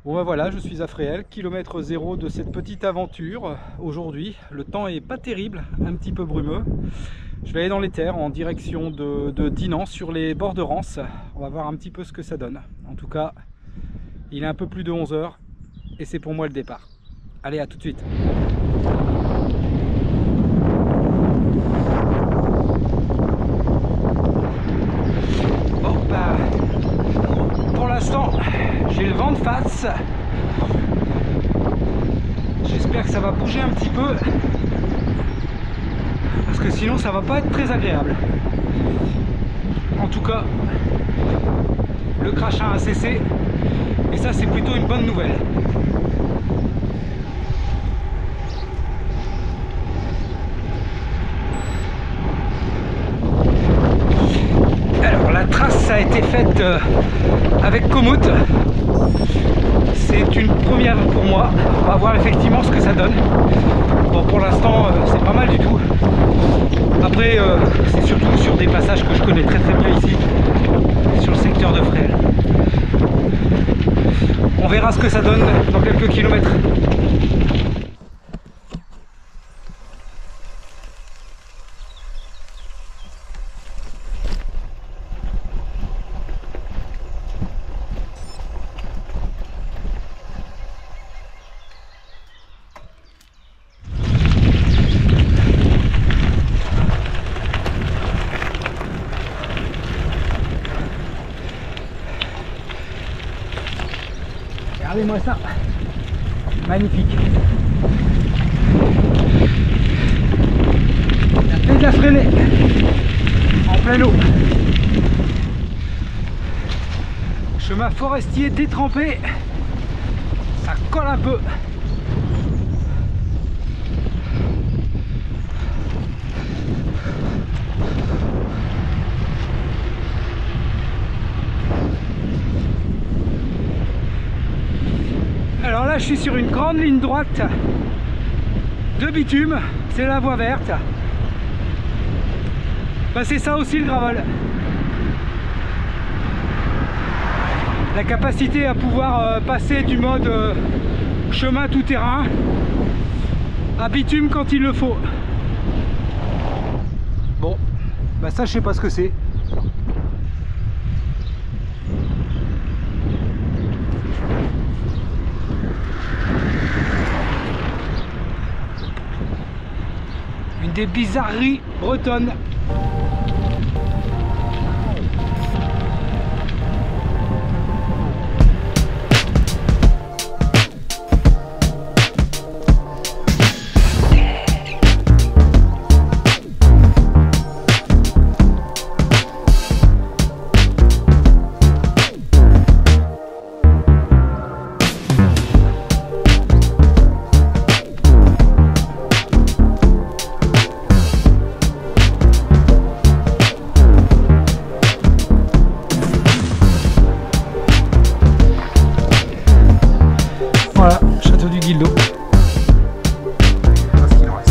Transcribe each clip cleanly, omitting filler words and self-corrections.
Bon ben voilà, je suis à Fréhel, kilomètre zéro de cette petite aventure. Aujourd'hui, le temps est pas terrible, un petit peu brumeux. Je vais aller dans les terres en direction de Dinan, sur les bords de Rance. On va voir un petit peu ce que ça donne. En tout cas, il est un peu plus de 11 h et c'est pour moi le départ. Allez, à tout de suite. Bon bah, pour l'instant, j'ai le vent de face. J'espère que ça va bouger un petit peu, parce que sinon ça va pas être très agréable. En tout cas, le crachin a cessé et ça c'est plutôt une bonne nouvelle. Alors la trace a été faite avec Komoot. C'est une première pour moi. On va voir effectivement ce que ça donne. Bon, pour l'instant c'est pas mal du tout. Après c'est surtout sur des passages que je connais très bien ici, sur le secteur de Fréhel. On verra ce que ça donne dans quelques kilomètres. Regardez-moi ça, magnifique. La paix de la freinée, en pleine eau. Chemin forestier détrempé, ça colle un peu. Alors là je suis sur une grande ligne droite de bitume, c'est la voie verte. Bah, c'est ça aussi le gravel. La capacité à pouvoir passer du mode chemin tout terrain à bitume quand il le faut. Bon, bah ça je sais pas ce que c'est. Une des bizarreries bretonnes. Voilà, château du Guildo. Voilà ce qu'il en reste.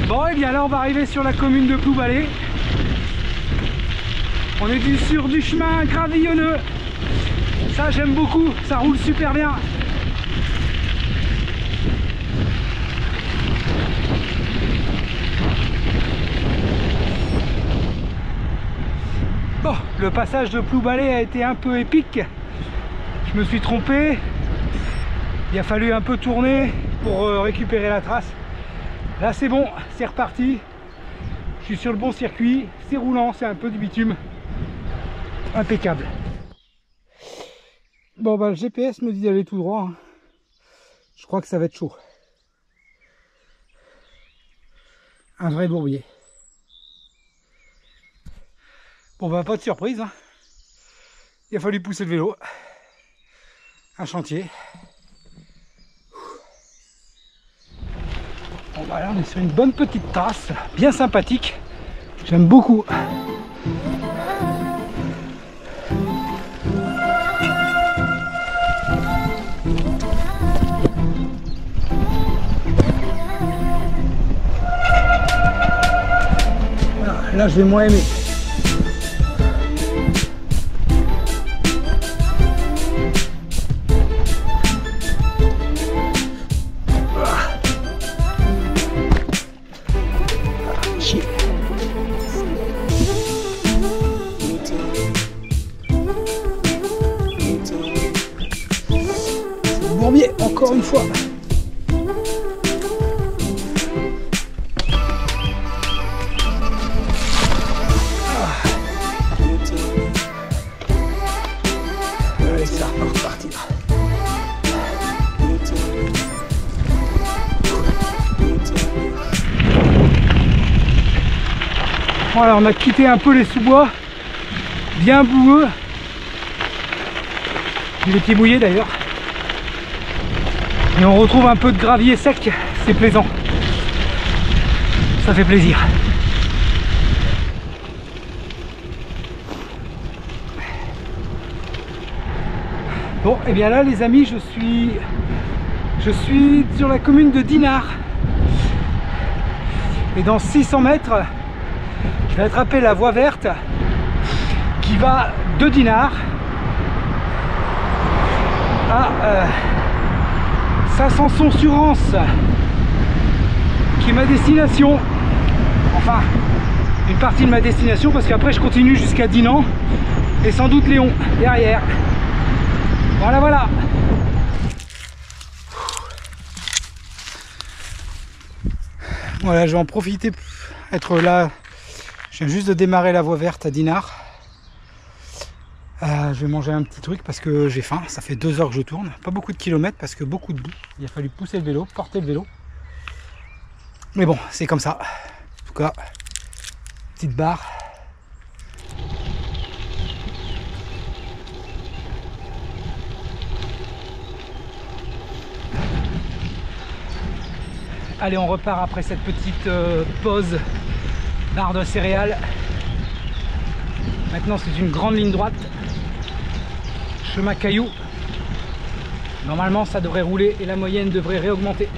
Bon, et bien là on va arriver sur la commune de Ploubalay. On est sur du chemin gravillonneux. Ça j'aime beaucoup, ça roule super bien. Bon, le passage de Ploubalay a été un peu épique. Je me suis trompé. Il a fallu un peu tourner pour récupérer la trace. Là c'est bon, c'est reparti. Je suis sur le bon circuit, c'est roulant, c'est un peu du bitume. Impeccable. Bon bah le GPS me dit d'aller tout droit. Je crois que ça va être chaud. Un vrai bourbier. Bon bah pas de surprise. Il a fallu pousser le vélo. Un chantier. Bon bah Voilà, on est sur une bonne petite trace, bien sympathique. J'aime beaucoup. Voilà, là, je vais moins aimer. Bourbier, encore une fois. Allez, ça va repartir. Voilà, on a quitté un peu les sous-bois, bien boueux. J'ai les pieds mouillés d'ailleurs. Et on retrouve un peu de gravier sec, c'est plaisant. Ça fait plaisir. Bon, et bien là les amis, je suis sur la commune de Dinard. Et dans 600 mètres, je vais attraper la voie verte qui va de Dinard à Saint-Sanson-sur-Rance, qui est ma destination. Enfin, une partie de ma destination, parce qu'après je continue jusqu'à Dinan et sans doute Léon derrière. Voilà, voilà. Voilà, je vais en profiter pour être là. Je viens juste de démarrer la voie verte à Dinard. Je vais manger un petit truc parce que j'ai faim. Ça fait 2 heures que je tourne. Pas beaucoup de kilomètres parce que beaucoup de boue. Il a fallu pousser le vélo, porter le vélo. Mais bon, c'est comme ça. En tout cas, petite barre. Allez, on repart après cette petite pause barre de céréales. Maintenant, c'est une grande ligne droite. Chemin caillou. Normalement, ça devrait rouler et la moyenne devrait réaugmenter.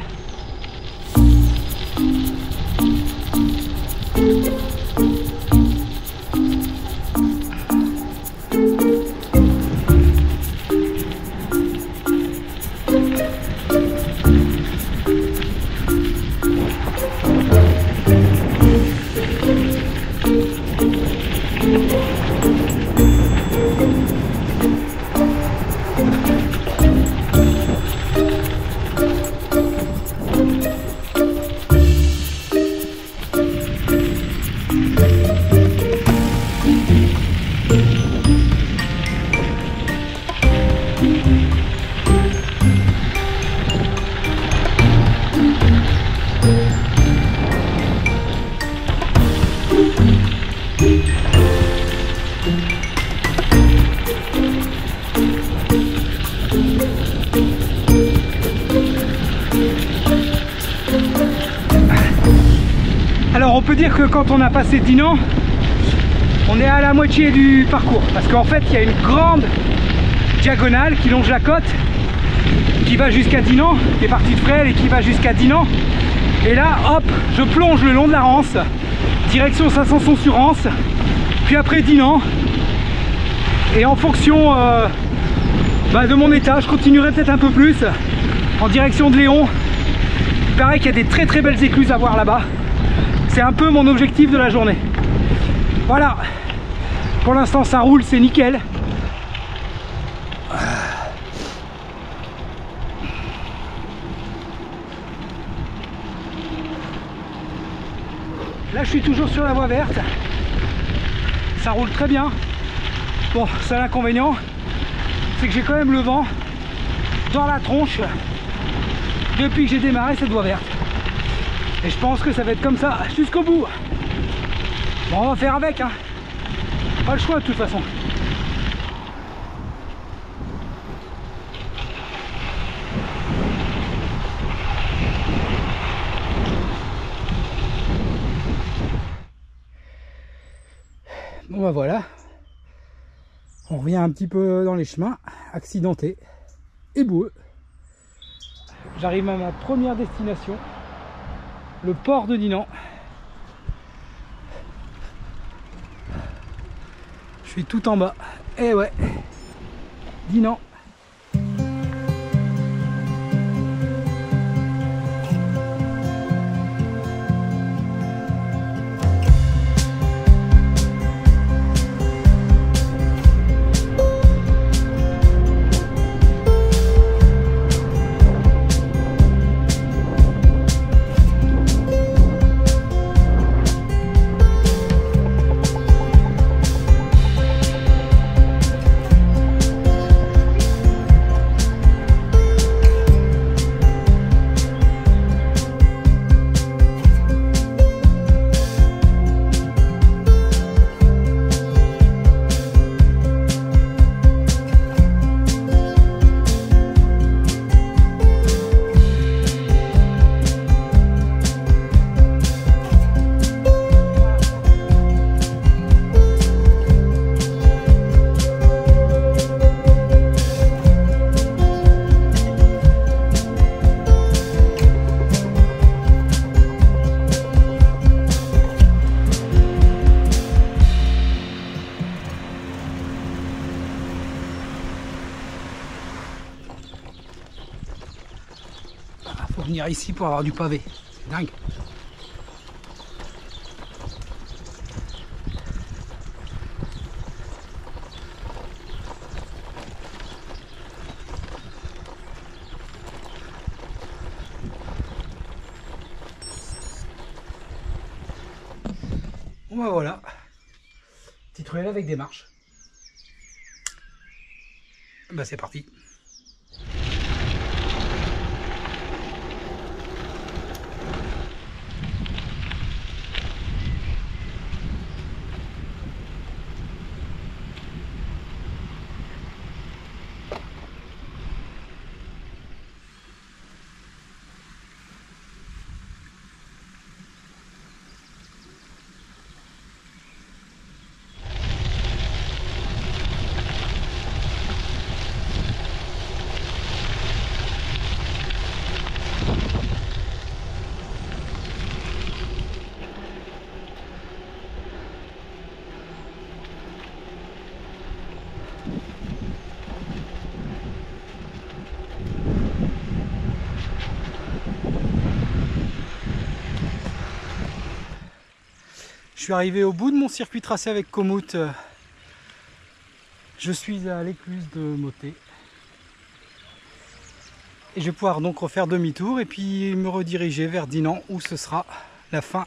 Alors on peut dire que quand on a passé Dinan, on est à la moitié du parcours, parce qu'en fait il y a une grande diagonale qui longe la côte, qui va jusqu'à Dinan, qui est partie de Fresles et qui va jusqu'à Dinan. Et là, hop, je plonge le long de la Rance, direction Saint-Sanson-sur-Rance, puis après Dinan. Et en fonction de mon état, je continuerai peut-être un peu plus en direction de Léon. Il paraît qu'il y a des très très belles écluses à voir là-bas. C'est un peu mon objectif de la journée. Voilà. Pour l'instant, ça roule, c'est nickel. Là, je suis toujours sur la voie verte. Ça roule très bien. Bon, seul inconvénient, c'est que j'ai quand même le vent dans la tronche depuis que j'ai démarré cette voie verte. Et je pense que ça va être comme ça jusqu'au bout. Bon, on va faire avec, hein. Pas le choix de toute façon. Bon bah voilà, on revient un petit peu dans les chemins, accidentés et boueux. J'arrive à ma première destination, le port de Dinan. Je suis tout en bas, et ouais, Dinan. Faut venir ici pour avoir du pavé, c'est dingue. Bon bah voilà, petite ruelle avec des marches. Bah c'est parti. Je suis arrivé au bout de mon circuit tracé avec Komoot. Je suis à l'écluse de Motet. Et je vais pouvoir donc refaire demi-tour et puis me rediriger vers Dinan où ce sera la fin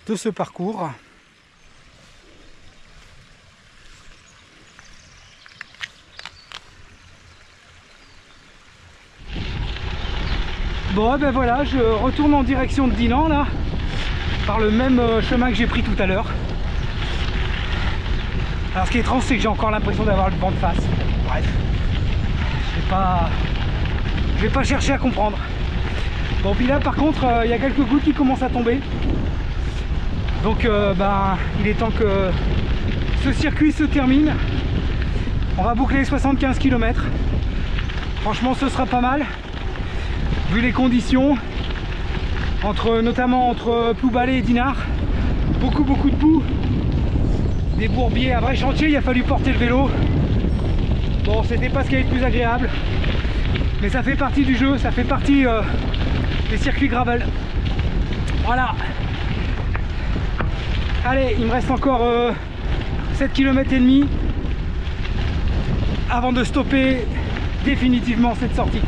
de ce parcours. Bon ben voilà, je retourne en direction de Dinan là, par le même chemin que j'ai pris tout à l'heure. Alors ce qui est étrange, c'est que j'ai encore l'impression d'avoir le vent de face. Bref, je vais pas chercher à comprendre. Bon, puis là par contre, il y a quelques gouttes qui commencent à tomber. Donc ben, il est temps que ce circuit se termine. On va boucler 75 km. Franchement, ce sera pas mal. Vu les conditions, notamment entre Ploubalay et Dinard, beaucoup de boue, des bourbiers, un vrai chantier, il a fallu porter le vélo. Bon, c'était pas ce qui est le plus agréable, mais ça fait partie du jeu, ça fait partie des circuits gravel. Voilà. Allez, il me reste encore 7 km et demi avant de stopper définitivement cette sortie.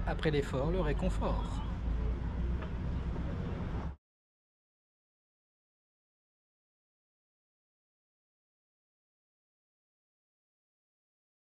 Après l'effort, le réconfort.